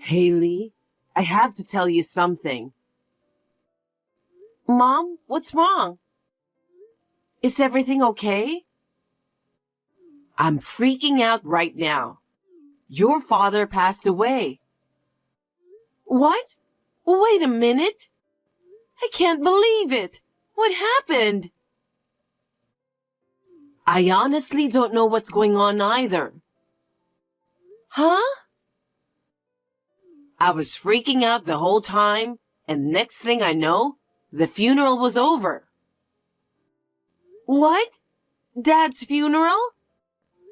Haley, I have to tell you something. Mom, what's wrong? Is everything okay? I'm freaking out right now. Your father passed away. What? Wait a minute. I can't believe it. What happened? I honestly don't know what's going on either. Huh? I was freaking out the whole time, and next thing I know, the funeral was over. What? Dad's funeral?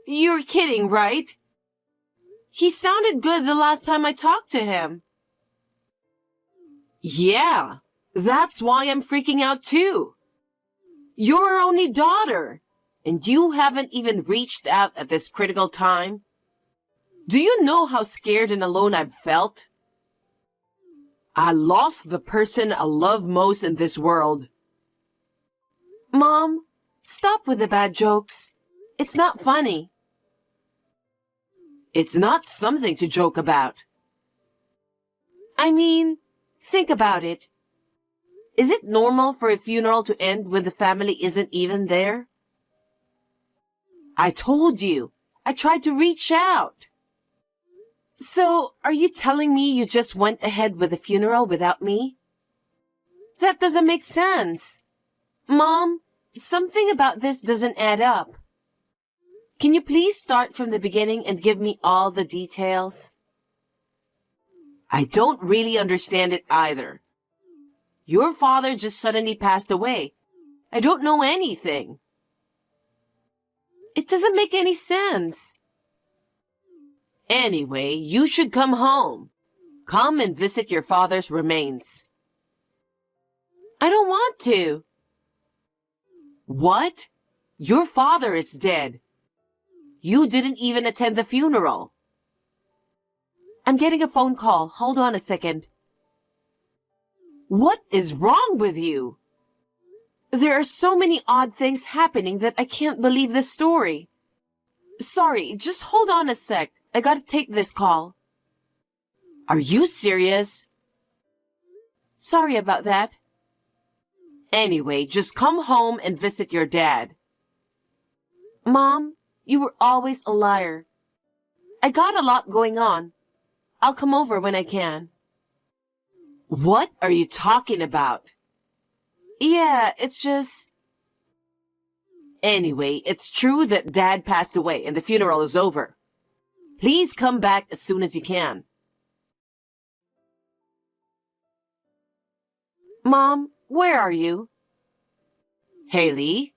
You're kidding, right? He sounded good the last time I talked to him. Yeah, that's why I'm freaking out too. You're our only daughter, and you haven't even reached out at this critical time. Do you know how scared and alone I've felt? I lost the person I love most in this world. Mom, stop with the bad jokes. It's not funny. It's not something to joke about. I mean, think about it. Is it normal for a funeral to end when the family isn't even there? I told you, I tried to reach out. So, are you telling me you just went ahead with the funeral without me? That doesn't make sense. Mom, something about this doesn't add up. Can you please start from the beginning and give me all the details? I don't really understand it either. Your father just suddenly passed away. I don't know anything. It doesn't make any sense. Anyway, you should come home. Come and visit your father's remains. I don't want to. What? Your father is dead. You didn't even attend the funeral. I'm getting a phone call. Hold on a second. What is wrong with you? There are so many odd things happening that I can't believe this story. Sorry, just hold on a sec. I gotta take this call. Are you serious? Sorry about that. Anyway, just come home and visit your dad. Mom, you were always a liar. I got a lot going on. I'll come over when I can. What are you talking about? Yeah, it's just... Anyway, it's true that Dad passed away and the funeral is over. Please come back as soon as you can. Mom, where are you? Haley?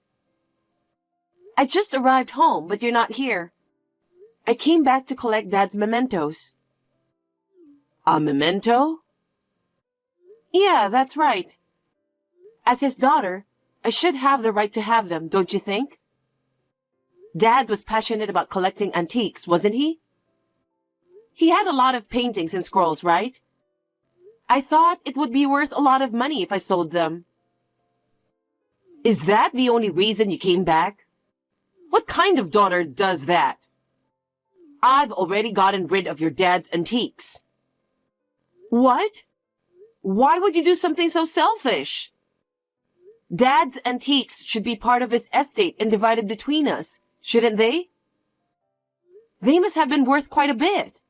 I just arrived home, but you're not here. I came back to collect Dad's mementos. A memento? Yeah, that's right. As his daughter, I should have the right to have them, don't you think? Dad was passionate about collecting antiques, wasn't he? He had a lot of paintings and scrolls, right? I thought it would be worth a lot of money if I sold them. Is that the only reason you came back? What kind of daughter does that? I've already gotten rid of your dad's antiques. What? Why would you do something so selfish? Dad's antiques should be part of his estate and divided between us, shouldn't they? They must have been worth quite a bit.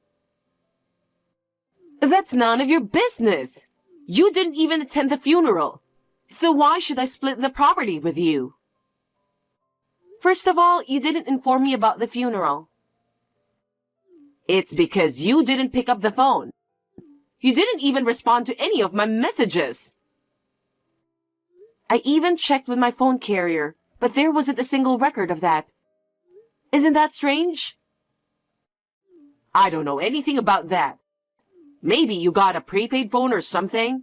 That's none of your business. You didn't even attend the funeral. So why should I split the property with you? First of all, you didn't inform me about the funeral. It's because you didn't pick up the phone. You didn't even respond to any of my messages. I even checked with my phone carrier, but there wasn't a single record of that. Isn't that strange? I don't know anything about that. Maybe you got a prepaid phone or something?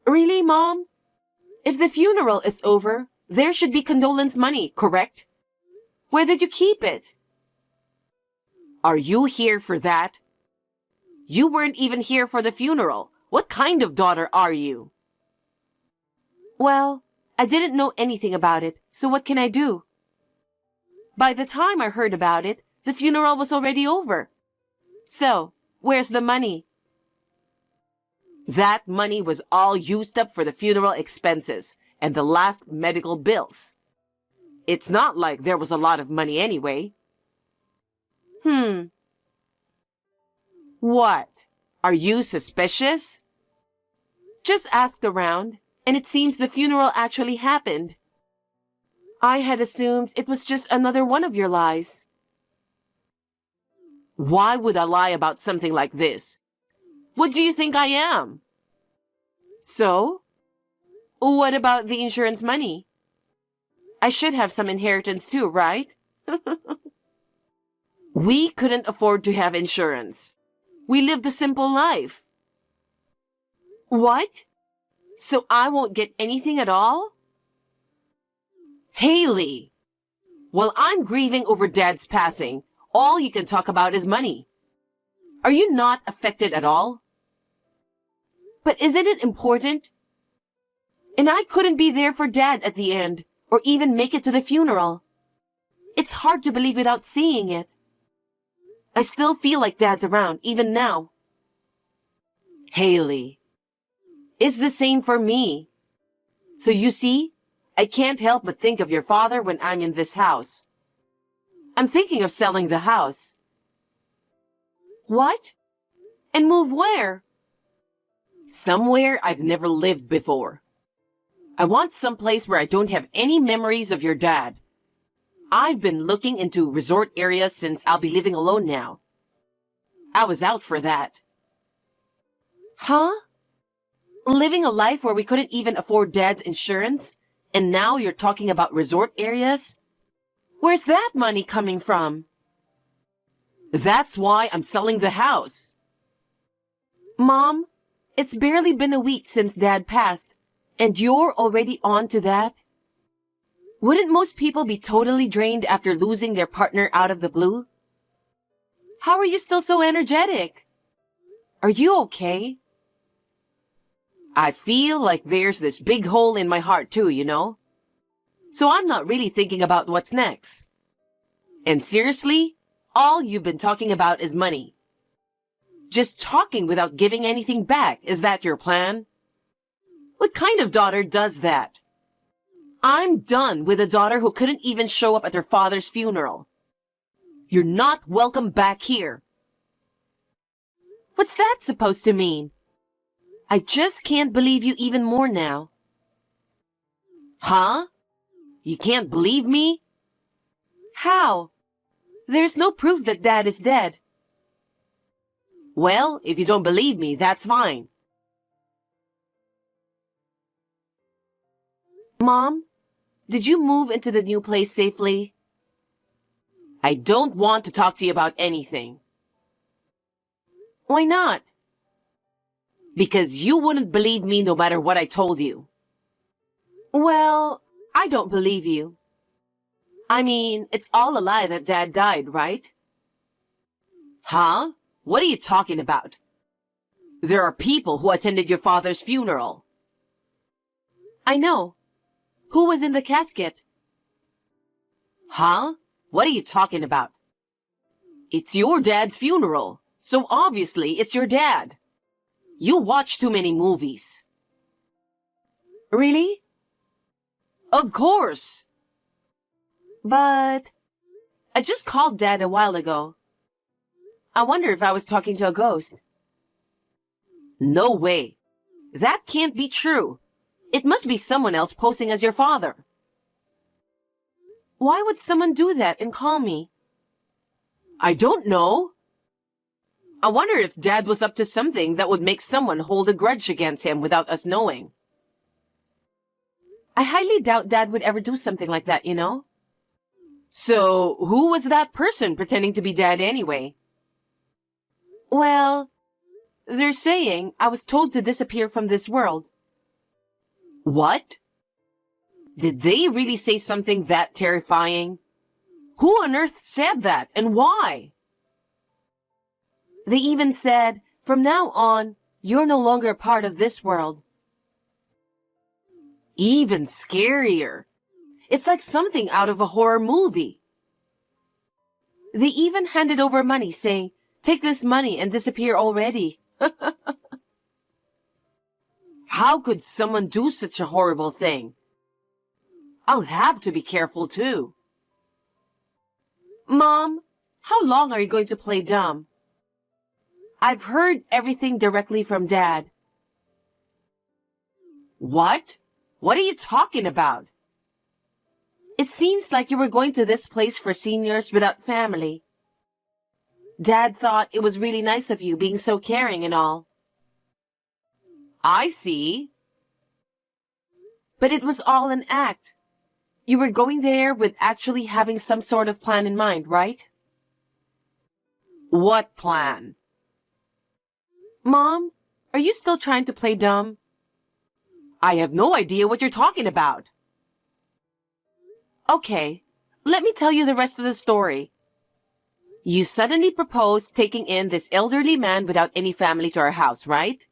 Really, Mom? If the funeral is over, there should be condolence money, correct? Where did you keep it? Are you here for that? You weren't even here for the funeral. What kind of daughter are you? Well, I didn't know anything about it, so what can I do? By the time I heard about it, the funeral was already over. So, Where's the money? That money was all used up for the funeral expenses and the last medical bills. It's not like there was a lot of money anyway. What? Are you suspicious? Just asked around, and it seems the funeral actually happened. I had assumed it was just another one of your lies. Why would I lie about something like this? What do you think I am? So? What about the insurance money? I should have some inheritance too, right? We couldn't afford to have insurance. We lived a simple life. What? So I won't get anything at all? Haley! While I'm grieving over Dad's passing, all you can talk about is money. Are you not affected at all? But isn't it important? And I couldn't be there for Dad at the end, or even make it to the funeral. It's hard to believe without seeing it. I still feel like Dad's around, even now. Haley, it's the same for me. So you see, I can't help but think of your father when I'm in this house. I'm thinking of selling the house. What? And move where? Somewhere I've never lived before. I want someplace where I don't have any memories of your dad. I've been looking into resort areas since I'll be living alone now. I was out for that. Huh? Living a life where we couldn't even afford Dad's insurance, and now you're talking about resort areas? Where's that money coming from? That's why I'm selling the house. Mom, it's barely been a week since Dad passed, and you're already on to that? Wouldn't most people be totally drained after losing their partner out of the blue? How are you still so energetic? Are you okay? I feel like there's this big hole in my heart too, you know? So I'm not really thinking about what's next. And seriously, all you've been talking about is money. Just talking without giving anything back, is that your plan? What kind of daughter does that? I'm done with a daughter who couldn't even show up at her father's funeral. You're not welcome back here. What's that supposed to mean? I just can't believe you even more now. Huh? You can't believe me? How? There's no proof that Dad is dead. Well, if you don't believe me, that's fine. Mom, did you move into the new place safely? I don't want to talk to you about anything. Why not? Because you wouldn't believe me no matter what I told you. Well, I don't believe you. I mean, it's all a lie that Dad died, right? Huh? What are you talking about? There are people who attended your father's funeral. I know. Who was in the casket? Huh? What are you talking about? It's your dad's funeral, so obviously it's your dad. You watch too many movies. Really? Of course. But I just called Dad a while ago. I wonder if I was talking to a ghost. No way. That can't be true. It must be someone else posing as your father. Why would someone do that and call me? I don't know. I wonder if Dad was up to something that would make someone hold a grudge against him without us knowing. I highly doubt Dad would ever do something like that, you know? So, who was that person pretending to be Dad anyway? Well, they're saying I was told to disappear from this world. What? Did they really say something that terrifying? Who on earth said that, and why? They even said, from now on, you're no longer a part of this world. Even scarier. It's like something out of a horror movie. They even handed over money saying, Take this money and disappear already. How could someone do such a horrible thing? I'll have to be careful too. Mom, how long are you going to play dumb? I've heard everything directly from Dad. What? What are you talking about? It seems like you were going to this place for seniors without family. Dad thought it was really nice of you being so caring and all. I see. But it was all an act. You were going there with actually having some sort of plan in mind, right? What plan? Mom, are you still trying to play dumb? I have no idea what you're talking about. Okay, let me tell you the rest of the story. You suddenly proposed taking in this elderly man without any family to our house, right?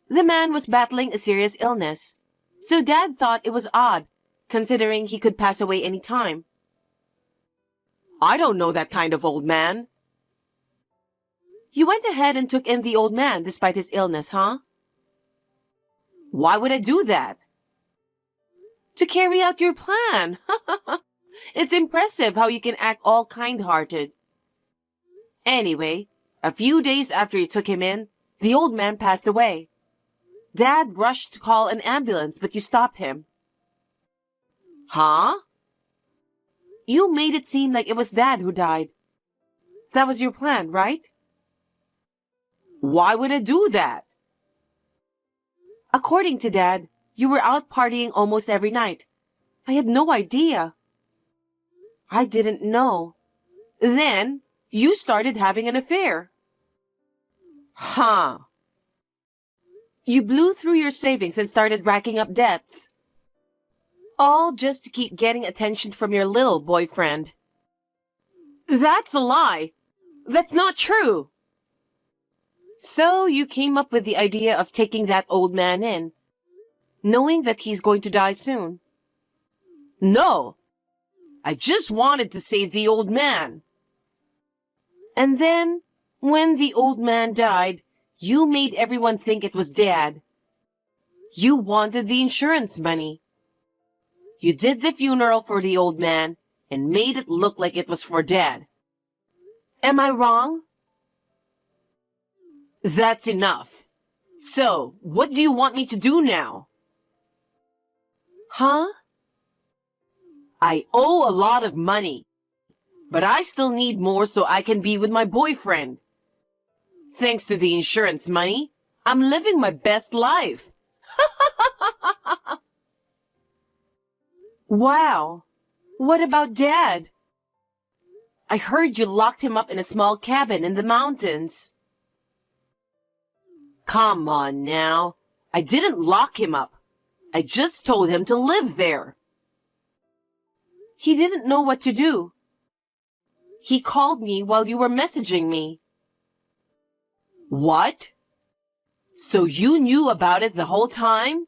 The man was battling a serious illness, so Dad thought it was odd, considering he could pass away any time. I don't know that kind of old man. You went ahead and took in the old man despite his illness, huh? Why would I do that? To carry out your plan. It's impressive how you can act all kind-hearted. Anyway, a few days after you took him in, the old man passed away. Dad rushed to call an ambulance, but you stopped him. Huh? You made it seem like it was Dad who died. That was your plan, right? Why would I do that? According to Dad, you were out partying almost every night. I had no idea. I didn't know. Then, you started having an affair. Huh. You blew through your savings and started racking up debts. All just to keep getting attention from your little boyfriend. That's a lie. That's not true. So you came up with the idea of taking that old man in, knowing that he's going to die soon. No, I just wanted to save the old man. And then, when the old man died, you made everyone think it was Dad. You wanted the insurance money. You did the funeral for the old man and made it look like it was for Dad. Am I wrong? That's enough. So, what do you want me to do now? Huh? I owe a lot of money, but I still need more so I can be with my boyfriend. Thanks to the insurance money, I'm living my best life. Wow. What about Dad? I heard you locked him up in a small cabin in the mountains. Come on now. I didn't lock him up. I just told him to live there. He didn't know what to do. He called me while you were messaging me. What? So you knew about it the whole time?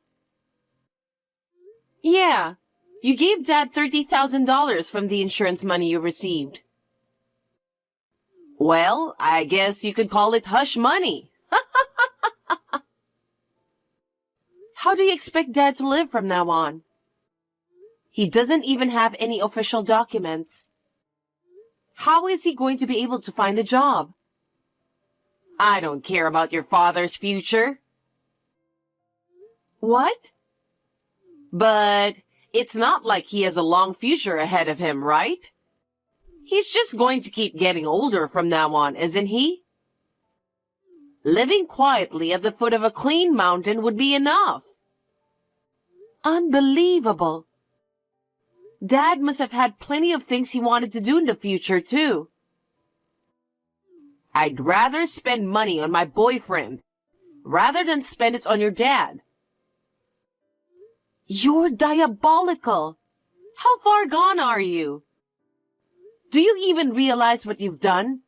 Yeah. You gave Dad $30,000 from the insurance money you received. Well, I guess you could call it hush money. How do you expect Dad to live from now on? He doesn't even have any official documents. How is he going to be able to find a job? I don't care about your father's future. What? But it's not like he has a long future ahead of him, right? He's just going to keep getting older from now on, isn't he? Living quietly at the foot of a clean mountain would be enough. Unbelievable. Dad must have had plenty of things he wanted to do in the future, too. I'd rather spend money on my boyfriend rather than spend it on your dad. You're diabolical. How far gone are you? Do you even realize what you've done?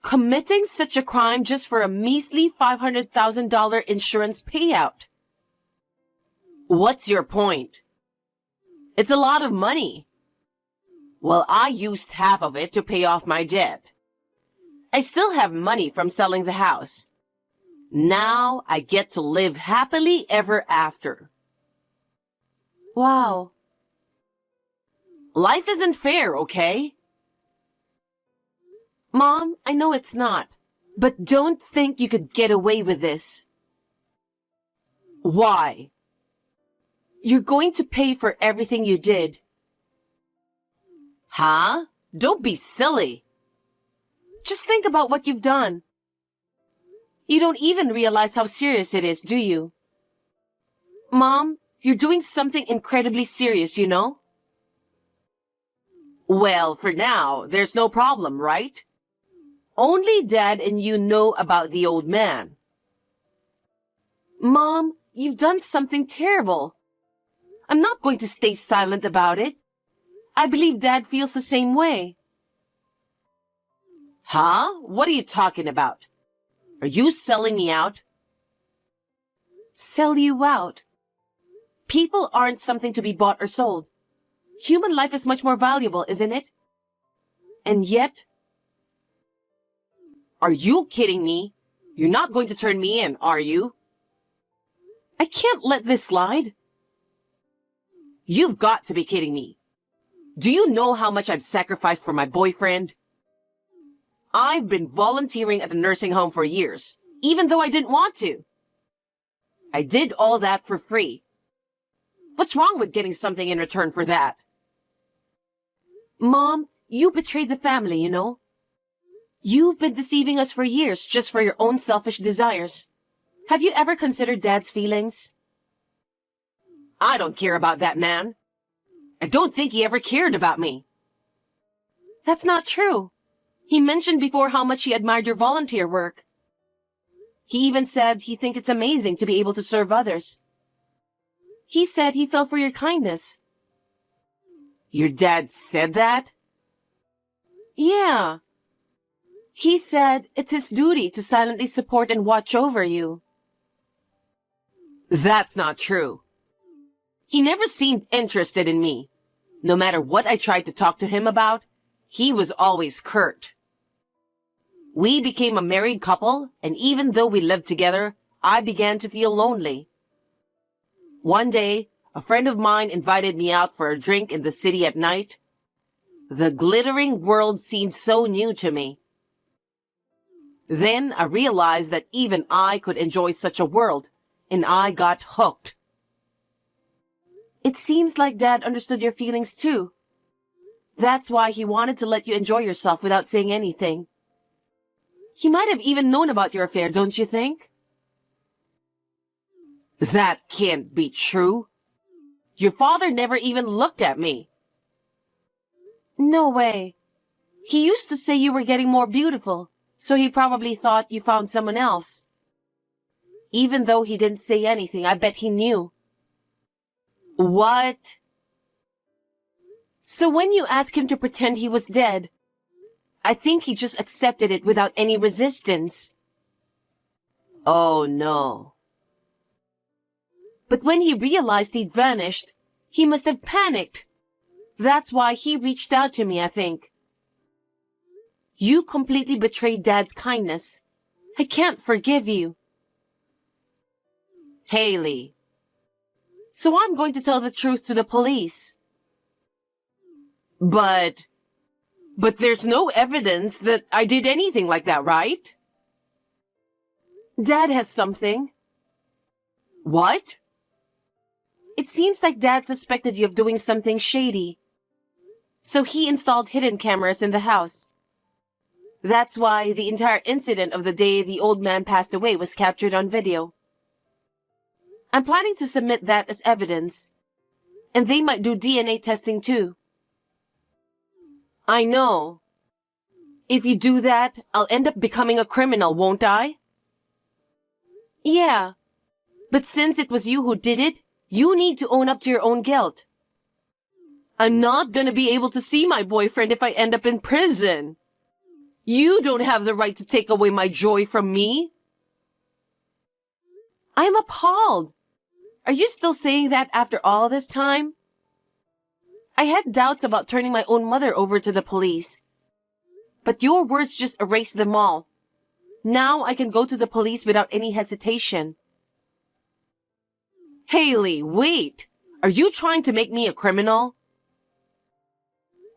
Committing such a crime just for a measly $500,000 insurance payout. What's your point? It's a lot of money. Well, I used half of it to pay off my debt. I still have money from selling the house. Now I get to live happily ever after. Wow. Life isn't fair, okay? Mom, I know it's not, but don't think you could get away with this. Why? You're going to pay for everything you did. Huh? Don't be silly. Just think about what you've done. You don't even realize how serious it is, do you? Mom, you're doing something incredibly serious, you know? Well, for now, there's no problem, right? Only Dad and you know about the old man. Mom, you've done something terrible. I'm not going to stay silent about it. I believe Dad feels the same way. Huh? What are you talking about? Are you selling me out? Sell you out? People aren't something to be bought or sold. Human life is much more valuable, isn't it? And yet... Are you kidding me? You're not going to turn me in, are you? I can't let this slide. You've got to be kidding me. Do you know how much I've sacrificed for my boyfriend? I've been volunteering at a nursing home for years, even though I didn't want to. I did all that for free. What's wrong with getting something in return for that? Mom, you betrayed the family, you know? You've been deceiving us for years just for your own selfish desires. Have you ever considered Dad's feelings? I don't care about that man. I don't think he ever cared about me. That's not true. He mentioned before how much he admired your volunteer work. He even said he thinks it's amazing to be able to serve others. He said he fell for your kindness. Your dad said that? Yeah. He said it's his duty to silently support and watch over you. That's not true. He never seemed interested in me. No matter what I tried to talk to him about, he was always curt. We became a married couple, and even though we lived together, I began to feel lonely. One day, a friend of mine invited me out for a drink in the city at night. The glittering world seemed so new to me. Then I realized that even I could enjoy such a world, and I got hooked. It seems like Dad understood your feelings too. That's why he wanted to let you enjoy yourself without saying anything. He might have even known about your affair, don't you think? That can't be true. Your father never even looked at me. No way. He used to say you were getting more beautiful, so he probably thought you found someone else. Even though he didn't say anything, I bet he knew. What? So when you asked him to pretend he was dead, I think he just accepted it without any resistance. Oh no. But when he realized he'd vanished, he must have panicked. That's why he reached out to me, I think. You completely betrayed Dad's kindness. I can't forgive you. Haley. So I'm going to tell the truth to the police. But there's no evidence that I did anything like that, right? Dad has something. What? It seems like Dad suspected you of doing something shady. So he installed hidden cameras in the house. That's why the entire incident of the day the old man passed away was captured on video. I'm planning to submit that as evidence. And they might do DNA testing too. I know. If you do that, I'll end up becoming a criminal, won't I? Yeah. But since it was you who did it, you need to own up to your own guilt. I'm not gonna be able to see my boyfriend if I end up in prison. You don't have the right to take away my joy from me. I'm appalled. Are you still saying that after all this time? I had doubts about turning my own mother over to the police. But your words just erased them all. Now I can go to the police without any hesitation. Haley, wait! Are you trying to make me a criminal?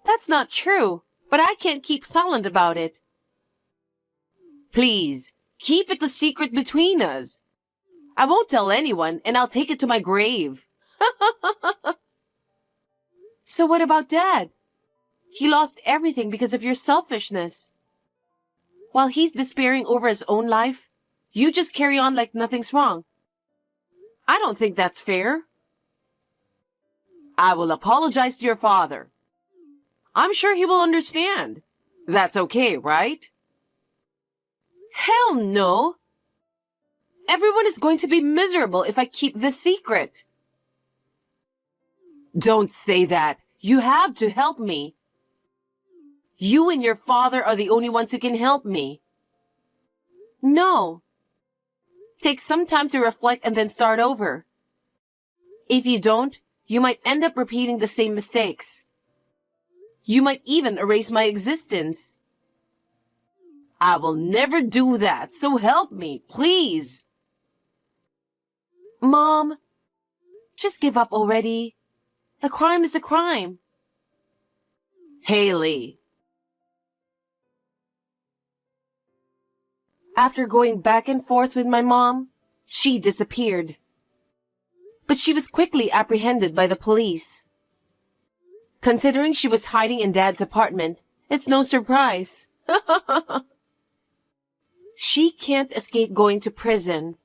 That's not true, but I can't keep silent about it. Please, keep it a secret between us. I won't tell anyone, and I'll take it to my grave. So what about Dad? He lost everything because of your selfishness. While he's despairing over his own life, you just carry on like nothing's wrong. I don't think that's fair. I will apologize to your father. I'm sure he will understand. That's okay, right? Hell no! Everyone is going to be miserable if I keep this secret. Don't say that. You have to help me. You and your father are the only ones who can help me. No. Take some time to reflect and then start over. If you don't, you might end up repeating the same mistakes. You might even erase my existence. I will never do that, so help me, please. Mom, just give up already. A crime is a crime. Haley. After going back and forth with my mom, she disappeared. But she was quickly apprehended by the police. Considering she was hiding in Dad's apartment, it's no surprise. She can't escape going to prison.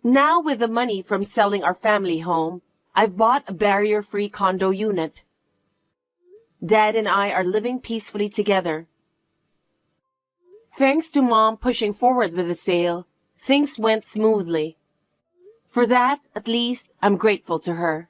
Now with the money from selling our family home, I've bought a barrier-free condo unit. Dad and I are living peacefully together. Thanks to Mom pushing forward with the sale, things went smoothly. For that, at least, I'm grateful to her.